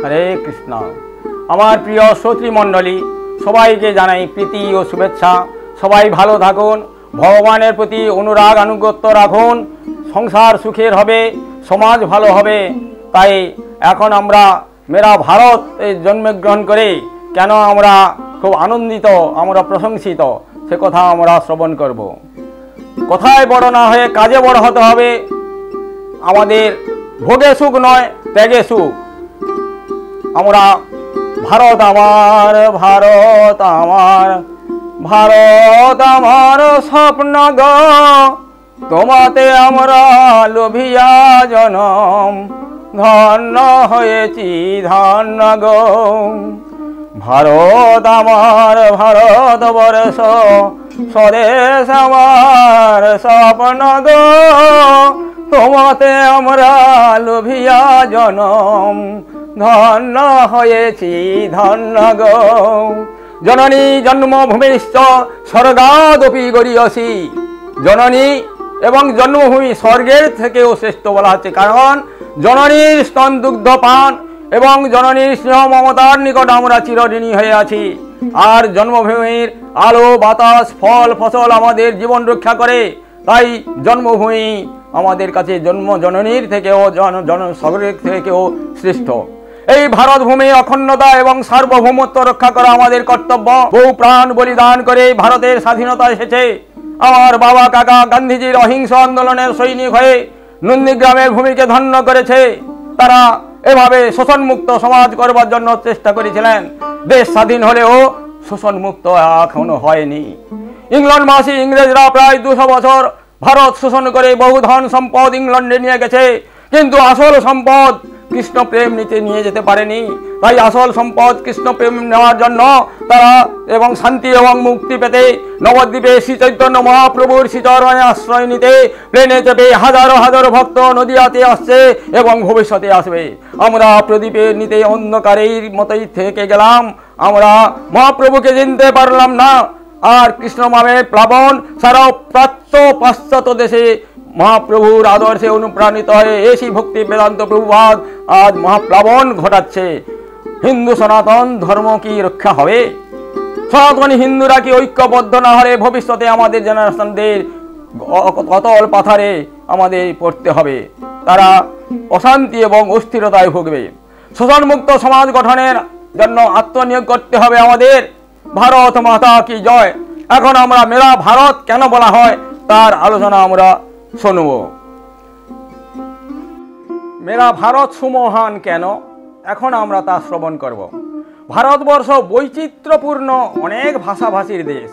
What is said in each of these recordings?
হরে কৃষ্ণ। আমার প্রিয় শ্রোতৃমণ্ডলী, সবাইকে জানাই প্রীতি ও শুভেচ্ছা। সবাই ভালো থাকুন, ভগবানের প্রতি অনুরাগ আনুগত্য রাখুন, সংসার সুখের হবে, সমাজ ভালো হবে। তাই এখন আমরা মেরা ভারত জন্মগ্রহণ করে কেন আমরা খুব আনন্দিত, আমরা প্রশংসিত, সে কথা আমরা শ্রবণ করব। কথায় বড় না হয়ে কাজে বড় হতে হবে। আমাদের ভোগে সুখ নয়, ত্যাগে সুখ। আমরা ভারত আমার, ভারত আমার, ভারত আমার স্বপ্ন গো, তোমাতে আমরা লোভিয়া জনম, ধন্য হয়েছি ধন্য গো। ভারত আমার, ভারতবর্ষ স্বদেশ আমার স্বপ্ন গো, তোমাতে আমরা লোভিয়া জনম, ধন্য হয়েছি ধন্য গো। জননী জন্মভূমিশ্চ স্বর্গাদপি গরীয়সী। জননী এবং জন্মভূমি স্বর্গের থেকেও শ্রেষ্ঠ বলা হচ্ছে, কারণ জননীর স্তন দুগ্ধ পান এবং জননীর স্নেহ মমতার নিকট আমরা চিরঋণী হয়ে আছি। আর জন্মভূমির আলো বাতাস ফল ফসল আমাদের জীবন রক্ষা করে। তাই জন্মভূমি আমাদের কাছে জননীর থেকেও স্বর্গের থেকেও শ্রেষ্ঠ। এই ভারত ভূমির অখণ্ডতা এবং সার্বভৌমত্ব রক্ষা করা আমাদের কর্তব্য। বহু প্রাণ বলিদান করে ভারতের স্বাধীনতা এসেছে। আমার বাবা কাকা গান্ধীজির অহিংস আন্দোলনের সৈনিক হয়ে নন্দীগ্রামের ভূমিকে ধন্য করেছে। তারা এভাবে শোষণমুক্ত সমাজ করবার জন্য চেষ্টা করেছিলেন। দেশ স্বাধীন হলেও শোষণমুক্ত এখনো হয়নি। ইংল্যান্ডবাসী ইংরেজরা প্রায় 200 বছর ভারত শোষণ করে বহু ধন সম্পদ ইংল্যান্ডে নিয়ে গেছে, কিন্তু আসল সম্পদ কৃষ্ণ প্রেম নিতে নিয়ে যেতে পারেনি। তাই আসল সম্পদ কৃষ্ণ প্রেম নেওয়ার জন্য তারা এবং শান্তি এবং মুক্তি পেতে নবদ্বীপে শ্রী চৈতন্য মহাপ্রভুর শ্রীচরণে আশ্রয় নিতে প্লেনে চেপে হাজারো হাজারো ভক্ত নদিয়াতে আসছে এবং ভবিষ্যতে আসবে। আমরা প্রদীপের নিতে অন্ধকারের মতোই থেকে গেলাম। আমরা মহাপ্রভুকে চিনতে পারলাম না। আর কৃষ্ণ নামের প্লাবন সারা প্রাচ্য পাশ্চাত্য দেশে মহাপ্রভুর আদর্শে অনুপ্রাণিত হয়ে এসি ভক্তি বেদান্ত প্রভুপাদ আজ মহাপ্লাবন ঘটাচ্ছে। হিন্দু সনাতন ধর্ম কি রক্ষা হবে? সনাতনী হিন্দুরা কি ঐক্যবদ্ধ না হলে ভবিষ্যতে আমাদের জেনারেশনদের অতল পাথারে আমাদের পড়তে হবে। তারা অশান্তি এবং অস্থিরতায় ভুগবে। শোষণমুক্ত সমাজ গঠনের জন্য আত্মনিয়োগ করতে হবে আমাদের। ভারত মাতা কি জয়। এখন আমরা মেরা ভারত কেন বলা হয় তার আলোচনা আমরা শুনব। মেরা ভারত সুমহান কেন, এখন আমরা তা শ্রবণ করব। ভারতবর্ষ বৈচিত্র্যপূর্ণ অনেক ভাষাভাষীর দেশ।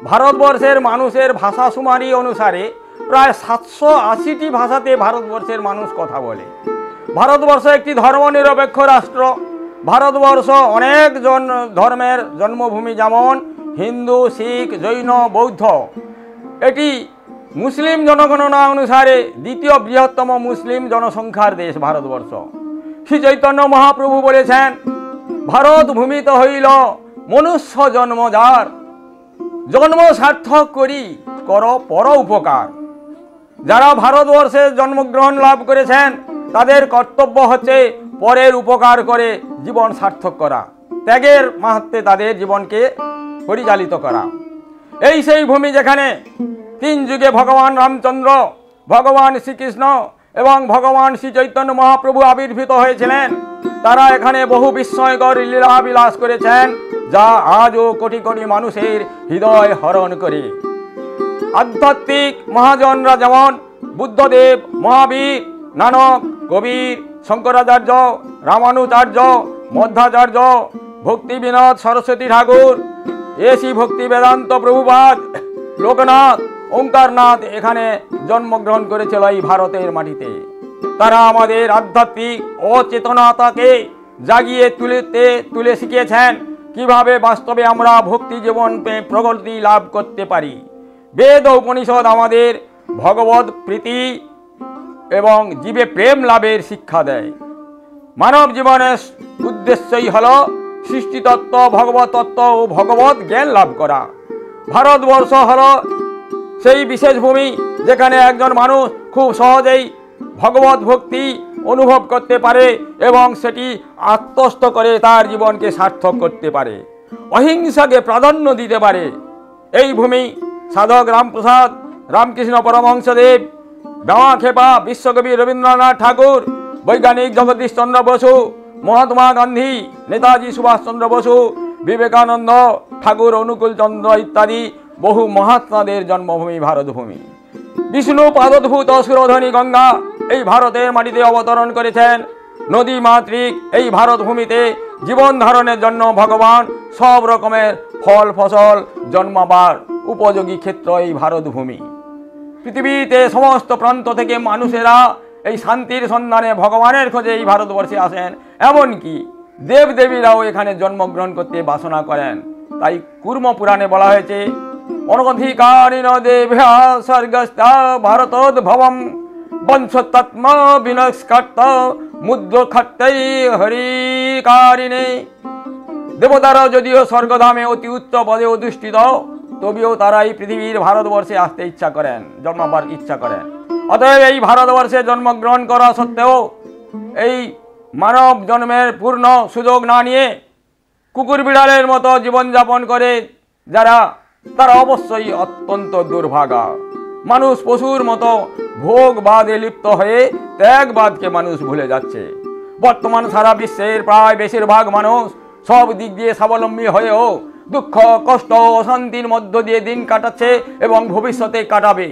ভারতবর্ষের মানুষের ভাষা শুমারি অনুসারে প্রায় 780টি ভাষাতে ভারতবর্ষের মানুষ কথা বলে। ভারতবর্ষ একটি ধর্মনিরপেক্ষ রাষ্ট্র। ভারতবর্ষ অনেক ধর্মের জন্মভূমি, যেমন হিন্দু, শিখ, জৈন, বৌদ্ধ। এটি মুসলিম জনগণনা অনুসারে দ্বিতীয় বৃহত্তম মুসলিম জনসংখ্যার দেশ ভারতবর্ষ। শ্রী চৈতন্য মহাপ্রভু বলেছেন, ভারত ভূমিতে হইল মনুষ্য জন্ম যার, জন্ম সার্থক করি কর পর উপকার। যারা ভারতবর্ষে জন্মগ্রহণ লাভ করেছেন তাদের কর্তব্য হচ্ছে পরের উপকার করে জীবন সার্থক করা, ত্যাগের মাহাত্ম্যে তাদের জীবনকে পরিচালিত করা। এই সেই ভূমি যেখানে 3 যুগে ভগবান রামচন্দ্র, ভগবান শ্রীকৃষ্ণ এবং ভগবান শ্রী চৈতন্য মহাপ্রভু আবির্ভূত হয়েছিলেন। তারা এখানে বহু বিস্ময়কর লীলা বিলাস করেছেন, যা আজও কোটি কোটি মানুষের হৃদয় হরণ করে। আধ্যাত্মিক মহাজনরা যেমন বুদ্ধদেব, মহাবীর, নানক, কবির, শঙ্করাচার্য, রামানুচার্য, মধ্বাচার্য, ভক্তি বিনোদ সরস্বতী ঠাকুর, এসি ভক্তি বেদান্ত প্রভুপাদ, লোকনাথ, ওঙ্কারনাথ এখানে জন্মগ্রহণ করেছিল এই ভারতের মাটিতে। তারা আমাদের আধ্যাত্মিক অচেতনতাকে জাগিয়ে তুলে শিখিয়েছেন কিভাবে বাস্তবে আমরা ভক্তি জীবন প্রগতি লাভ করতে পারি। বেদ ও উপনিষদ আমাদের ভগবত প্রীতি এবং জীবে প্রেম লাভের শিক্ষা দেয়। মানব জীবনের উদ্দেশ্যই হল সৃষ্টিতত্ত্ব, ভগবত তত্ত্ব ও ভগবত জ্ঞান লাভ করা। ভারতবর্ষ হল সেই বিশেষ ভূমি যেখানে একজন মানুষ খুব সহজেই ভগবত ভক্তি অনুভব করতে পারে এবং সেটি আত্মস্থ করে তার জীবনকে সার্থক করতে পারে, অহিংসাকে প্রাধান্য দিতে পারে। এই ভূমি সাধক রামপ্রসাদ রামকৃষ্ণ পরমহংসদেব, বামাক্ষেপা বিশ্বকবি রবীন্দ্রনাথ ঠাকুর, বৈজ্ঞানিক জগদীশ চন্দ্র বসু, মহাত্মা গান্ধী, নেতাজি সুভাষচন্দ্র বসু, বিবেকানন্দ, ঠাকুর অনুকূল চন্দ্র ইত্যাদি বহু মহাত্মাদের জন্মভূমি ভারতভূমি। বিষ্ণু পাদোদ্ভূত সুরধনী গঙ্গা এই ভারতের মাটিতে অবতরণ করেছেন। নদী মাতৃক এই ভারতভূমিতে জীবন ধারণের জন্য ভগবান সব রকমের ফল ফসল জন্মাবার উপযোগী ক্ষেত্র এই ভারতভূমি। পৃথিবীতে সমস্ত প্রান্ত থেকে মানুষেরা এই শান্তির সন্ধানে ভগবানের খোঁজে এই ভারতবর্ষে আসেন, এমনকি দেবদেবীরাও এখানে জন্মগ্রহণ করতে বাসনা করেন। তাই কুর্ম পুরাণে বলা হয়েছে, অনধিকারিণ দেভ্যা স্বর্গস্থা ভারতোদ্ভবম বংশতত্ম বিনস্কর্ত মুদ্রক্ষত্তৈ হরিকারিণে। দেবতারা যদিও স্বর্গধামে অতি উচ্চ পদে অধিষ্ঠিত, তবেও তারা এই পৃথিবীর ভারতবর্ষে আসতে ইচ্ছা করেন, জন্মাবার ইচ্ছা করেন। অতএব এই ভারতবর্ষে জন্মগ্রহণ করা সত্ত্বেও এই মানব জন্মের পূর্ণ সুযোগ না নিয়ে কুকুর বিড়ালের মতো জীবনযাপন করে যারা, তারা অবশ্যই অত্যন্ত দুর্ভাগা। মানুষ পশুর মতো ভোগবাদে লিপ্ত হয়ে ত্যাগবাদকে মানুষ ভুলে যাচ্ছে। বর্তমান সারা বিশ্বের প্রায় বেশিরভাগ মানুষ সব দিক দিয়ে স্বাবলম্বী হয়েও দুঃখ কষ্ট অশান্তির মধ্য দিয়ে দিন কাটাচ্ছে এবং ভবিষ্যতে কাটাবে।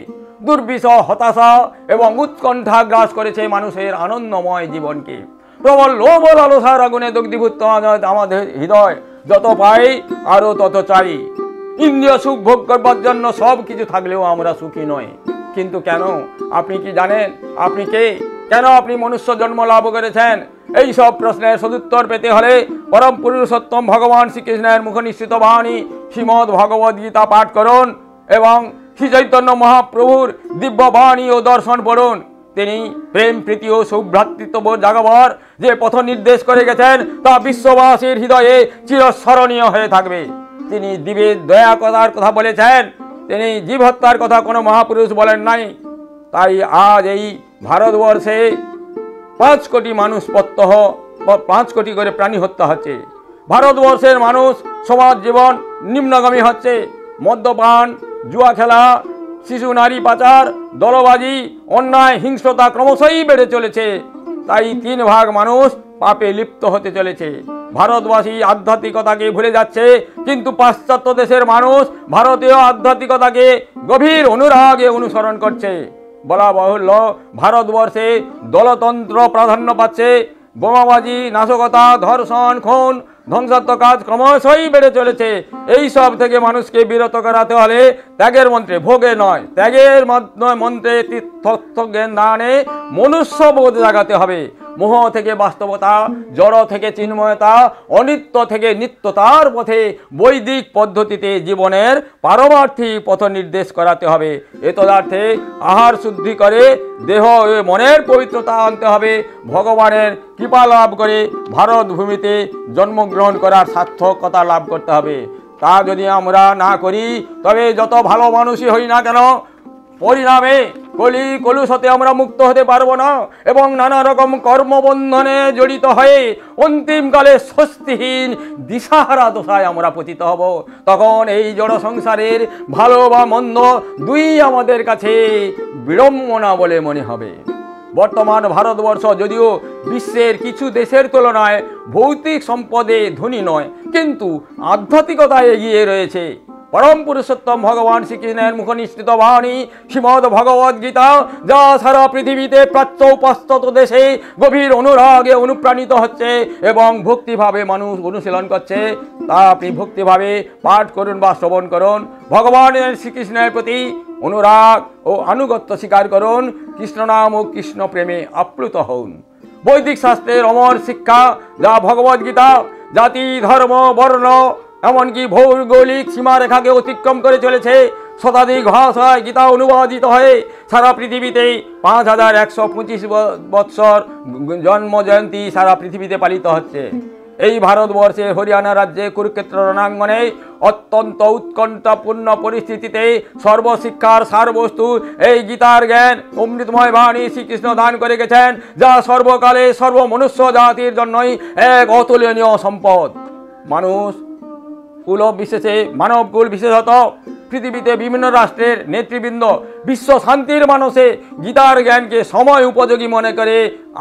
দুর্বিষহ হতাশা এবং উৎকণ্ঠা গ্রাস করেছে মানুষের আনন্দময় জীবনকে। প্রবল লোভ লালসার আগুনে দগ্ধীভূত আমাদের হৃদয়, যত পাই আরও তত চাই। ইন্দ্রিয় সুখ ভোগ করবার জন্য সব কিছু থাকলেও আমরা সুখী নই। কিন্তু কেন? আপনি কি জানেন আপনি কে? কেন আপনি মনুষ্য জন্ম লাভ করেছেন? এই সব প্রশ্নের সদুত্তর পেতে হলে পরম পুরুষোত্তম ভগবান শ্রীকৃষ্ণের মুখনিসৃত বাণী শ্রীমদ্ ভগবদ্ গীতা পাঠ করুন এবং শ্রী চৈতন্য মহাপ্রভুর দিব্য বাণী ও দর্শন পড়ুন। তিনি প্রেম প্রীতি ও সৌভ্রাতৃত্ববোধ জাগাবার যে পথ নির্দেশ করে গেছেন তা বিশ্ববাসীর হৃদয়ে চিরস্মরণীয় হয়ে থাকবে। তিনি দিবের দয়া করার কথা বলেছেন, তিনি জীব হত্যার কথা কোনো মহাপুরুষ বলেন নাই। তাই আজ এই ভারতবর্ষে 5 কোটি মানুষ প্রত্যহ 5 কোটি করে প্রাণী হত্যা হচ্ছে। ভারতবর্ষের মানুষ সমাজ জীবন নিম্নগামী হচ্ছে। মদ্যপান, জুয়া খেলা, শিশু নারী পাচার, দলবাজি, অন্যায় হিংস্রতা ক্রমশই বেড়ে চলেছে। তাই 3 ভাগ মানুষ পাপে লিপ্ত হতে চলেছে। ভারতবাসী আধ্যাত্মিকতাকে ভুলে যাচ্ছে, কিন্তু পাশ্চাত্য দেশের মানুষ ভারতীয় আধ্যাত্মিকতাকে গভীর অনুরাগে অনুসরণ করছে। বলা বাহুল্য, ভারতবর্ষে দলতন্ত্র প্রাধান্য পাচ্ছে। বোমাবাজি, নাশকতা, ধর্ষণ, খুন, ধ্বংসাত্মক কাজ ক্রমশই বেড়ে চলেছে। এই সব থেকে মানুষকে বিরত করাতে হলে ত্যাগের মন্ত্রে, ভোগে নয়, ত্যাগের মন্ত্রে তীর্থজ্ঞান দানে মনুষ্যবোধ জাগাতে হবে। মোহ থেকে বাস্তবতা, জড় থেকে চিন্ময়তা, অনিত্য থেকে নিত্যতার পথে বৈদিক পদ্ধতিতে জীবনের পারমার্থিক পথ নির্দেশ করাতে হবে। এতদার্থে আহার শুদ্ধি করে দেহ ও মনের পবিত্রতা আনতে হবে। ভগবানের কৃপা লাভ করে ভারত ভূমিতে জন্মগ্রহণ করার সার্থকতা লাভ করতে হবে। তা যদি আমরা না করি তবে যত ভালো মানুষই হই না কেন, পরিণামে কলি কলুষতে আমরা মুক্ত হতে পারবো না এবং নানা রকম কর্মবন্ধনে জড়িত হয়ে অন্তিমকালে স্বস্তিহীন দিশাহারা দশায় আমরা পতিত হব। তখন এই জড় সংসারের ভালো বা মন্দ দুই আমাদের কাছে বিড়ম্বনা বলে মনে হবে। বর্তমান ভারতবর্ষ যদিও বিশ্বের কিছু দেশের তুলনায় ভৌতিক সম্পদে ধনী নয়, কিন্তু আধ্যাত্মিকতায় এগিয়ে রয়েছে। পরম পুরুষোত্তম ভগবান শ্রীকৃষ্ণের মুখনিসৃত বাণী শ্রীমদ্ ভগবদ্ গীতা, যা সারা পৃথিবীতে প্রাচ্য পাশ্চাত্য দেশে গভীর অনুরাগে অনুপ্রাণিত হচ্ছে এবং ভক্তিভাবে মানুষ অনুশীলন করছে, তা আপনি ভক্তিভাবে পাঠ করুন বা শ্রবণ করুন। ভগবানের শ্রীকৃষ্ণের প্রতি অনুরাগ ও আনুগত্য স্বীকার করুন। কৃষ্ণ নাম ও কৃষ্ণ প্রেমে আপ্লুত হন। বৈদিক শাস্ত্রের অমর শিক্ষা, যা ভগবদ্গীতা জাতি, ধর্ম, বর্ণ, এমনকি ভৌগোলিক সীমারেখাকে অতিক্রম করে চলেছে। শতাধিক ভাষায় গীতা অনুবাদিত হয়ে সারা পৃথিবীতে 5125 বৎসর জন্ম জয়ন্তী সারা পৃথিবীতে পালিত হচ্ছে। এই ভারতবর্ষে হরিয়ানা রাজ্যে কুরুক্ষেত্র রণাঙ্গনে অত্যন্ত উৎকণ্ঠাপূর্ণ পরিস্থিতিতে সর্বশিক্ষার সারবস্তু এই গীতার জ্ঞান অমৃতময় বাণী শ্রীকৃষ্ণ দান করে গেছেন, যা সর্বকালে সর্বমনুষ্য জাতির জন্যই এক অতুলনীয় সম্পদ। মানুষ কুল বিশেষে মানবকুল বিশেষত পৃথিবীতে বিভিন্ন রাষ্ট্রের নেতৃবৃন্দ বিশ্ব শান্তির মানুষে গীতার জ্ঞানকে সময় উপযোগী মনে করে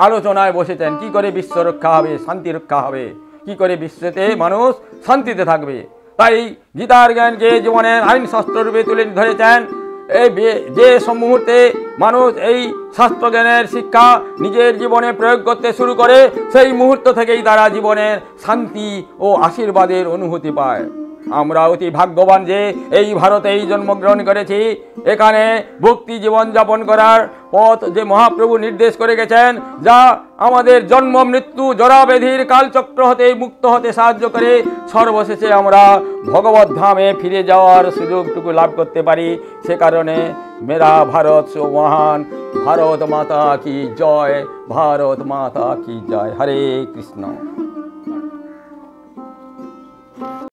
আলোচনায় বসেছেন। কি করে বিশ্ব রক্ষা হবে, শান্তি রক্ষা হবে, কি করে বিশ্বতে মানুষ শান্তিতে থাকবে। তাই গীতার জ্ঞানকে জীবনের আইন শাস্ত্ররূপে তুলে ধরেছেন। এই যে মুহূর্তে মানুষ এই শাস্ত্রজ্ঞানের শিক্ষা নিজের জীবনে প্রয়োগ করতে শুরু করে, সেই মুহূর্ত থেকেই তারা জীবনের শান্তি ও আশীর্বাদের অনুভূতি পায়। আমরা অতি ভাগ্যবান যে এই ভারতেই জন্মগ্রহণ করেছি। এখানে ভক্তি জীবনযাপন করার পথ যে মহাপ্রভু নির্দেশ করে গেছেন, যা আমাদের জন্ম মৃত্যু জরাব্যাধির কালচক্র হতে মুক্ত হতে সাহায্য করে সর্বশেষে আমরা ভগবত ধামে ফিরে যাওয়ার সুযোগটুকু লাভ করতে পারি। সে কারণে মেরা ভারত সো মহান, ভারত মাতা কি জয়, ভারত মাতা কি জয়। হরে কৃষ্ণ।